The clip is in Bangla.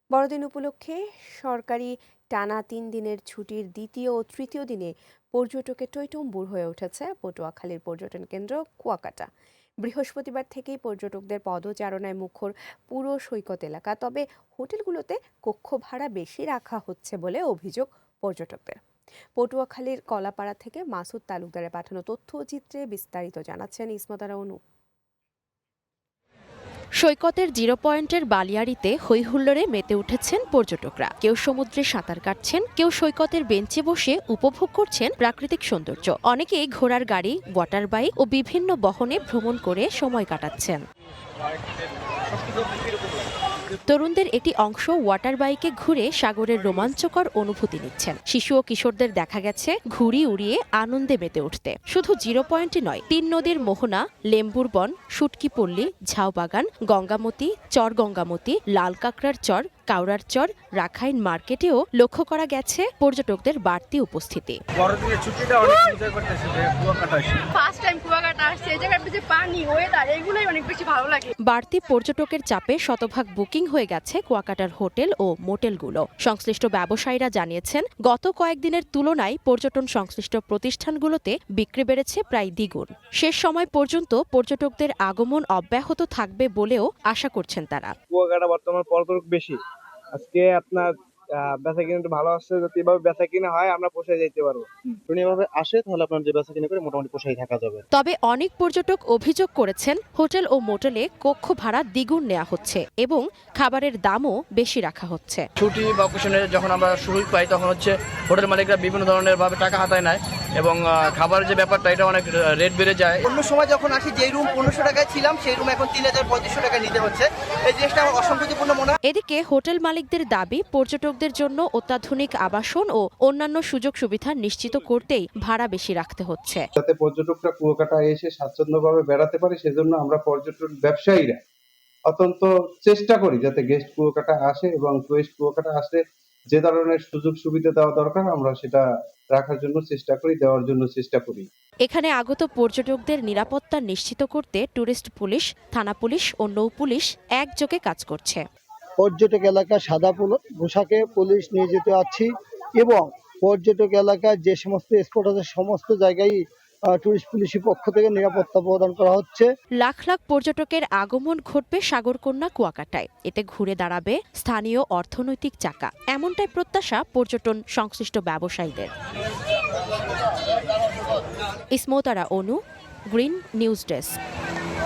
বড়দিন উপলক্ষে সরকারি টানা 3 দিনের ছুটির দ্বিতীয় ও তৃতীয় দিনে পর্যটকে টইটম্বুর হয়ে উঠেছে পটুয়াখালীর পর্যটন কেন্দ্র কুয়াকাটা। বৃহস্পতিবার থেকেই পর্যটকদের পদচারণায় মুখর পুরো সৈকত এলাকা। তবে হোটেলগুলোতে কক্ষ ভাড়া বেশি রাখা হচ্ছে বলে অভিযোগ পর্যটকদের। পটুয়াখালীর কলাপাড়া থেকে মাসুদ তালুকদারের পাঠানো তথ্যচিত্রে বিস্তারিত জানাচ্ছেন ইসমতারা অনু। সৈকতের জিরো পয়েন্টের বালিয়াড়িতে হৈহুল্লোড়ে মেতে উঠেছেন পর্যটকরা। কেউ সমুদ্রে সাঁতার কাটছেন, কেউ সৈকতের বেঞ্চে বসে উপভোগ করছেন প্রাকৃতিক সৌন্দর্য। অনেকেই ঘোড়ার গাড়ি, ওয়াটার বাইক ও বিভিন্ন বহনে ভ্রমণ করে সময় কাটাচ্ছেন। তরুণদের একটি অংশ ওয়াটার বাইকে ঘুরে সাগরের রোমাঞ্চকর অনুভূতি নিচ্ছেন। শিশু ও কিশোরদের দেখা গেছে ঘুড়ি উড়িয়ে আনন্দে মেতে উঠতে। শুধু জিরো পয়েন্টে নয়, 3 নদীর মোহনা, লেম্বুর বন, শুটকিপল্লী, ঝাউবাগান, গঙ্গামতি, চর গঙ্গামতি, লাল কাঁকড়ার চর, কাউরার চর, রাখাইন মার্কেটেও লক্ষ্য করা গেছে পর্যটকদের বাড়তি উপস্থিতি। বড়দিনের ছুটিটা অনেক এনজয় করতেছি কুয়াকাটা। ফার্স্ট টাইম কুয়াকাটা আসছে, এই জায়গার যে পানি, ওয়েদার, এগুলোই অনেক বেশি ভালো লাগে। বাড়তি পর্যটকের চাপে শতভাগ বুকিং হয়ে গেছে কুয়াকাটার হোটেল ও মোটেলগুলো। সংশ্লিষ্ট ব্যবসায়ীরা জানিয়েছেন, গত কয়েকদিনের তুলনায় পর্যটন সংশ্লিষ্ট প্রতিষ্ঠানগুলোতে বিক্রি বেড়েছে প্রায় দ্বিগুণ। শেষ সময় পর্যন্ত পর্যটকদের আগমন অব্যাহত থাকবে বলেও আশা করছেন তারা। কুয়াকাটা বর্তমান পর্যটক বেশি, আজকে আপনার বেচা কিনা একটু ভালো আসছে। যদি এভাবে বেচা কিনা হয় আমরা পোষায় যেতে পারবো। যদি এভাবে আসে তাহলে আপনার যে বেচা কিনা করে মোটামুটি পোষাই থাকা যাবে। তবে অনেক পর্যটক অভিযোগ করেছেন, হোটেল ও মোটেলে কক্ষ ভাড়া দ্বিগুণ নেওয়া হচ্ছে এবং খাবারের দামও বেশি রাখা হচ্ছে। ছুটি বা অকেশনে যখন আমরা সুযোগ পাই তখন হচ্ছে হোটেল মালিকরা বিভিন্ন ধরনের ভাবে টাকা হাতায় নেয় এবং খাবারের যে ব্যাপারটা এটা অনেক রেট বেড়ে যায়। অন্য সময় যখন আসি যেই রুম 1500 টাকায় ছিলাম সেই রুম এখন 3500 টাকা নিতে হচ্ছে। এই জিনিসটা আমার অসম্প্রীতিপূর্ণ মনে হয়। এদিকে হোটেল মালিকদের দাবি, পর্যটকদের জন্য অত্যাধুনিক আবাসন ও অন্যান্য সুযোগ সুবিধা নিশ্চিত করতেই ভাড়া বেশি রাখতে হচ্ছে। যাতে পর্যটকরা কুয়াকাটা এসে স্বাচ্ছন্দ্যভাবে বেড়াতে পারে, সেজন্য আমরা পর্যটন ব্যবসায়ীরা অত্যন্ত চেষ্টা করি যাতে গেস্ট কুয়াকাটা আসে এবং টুরিস্ট কুয়াকাটা আসলে যে ধরনের সুযোগ সুবিধা দেওয়া দরকার আমরা সেটা রাখার জন্য চেষ্টা করি, দেওয়ার জন্য চেষ্টা করি। এখানে আগত পর্যটকদের নিরাপত্তা নিশ্চিত করতে টুরিস্ট পুলিশ, থানা পুলিশ ও নৌ পুলিশ একযোগে কাজ করছে। পর্যটক এলাকা সাদা পোশাকে পুলিশ নিয়ে যেতে আছি এবং পর্যটক এলাকায় যে সমস্ত স্পট আছে সমস্ত জায়গায় টুরিস্ট পুলিশের পক্ষ থেকে নিরাপত্তা প্রদান করা হচ্ছে। লাখ লাখ পর্যটকের আগমন ঘটবে সাগরকন্যা কুয়াকাটায়। এতে ঘুরে দাঁড়াবে স্থানীয় অর্থনৈতিক চাকা, এমনটাই প্রত্যাশা পর্যটন সংশ্লিষ্ট ব্যবসায়ীদের। ইসমতারা অনু, গ্রিন নিউজ ডেস্ক।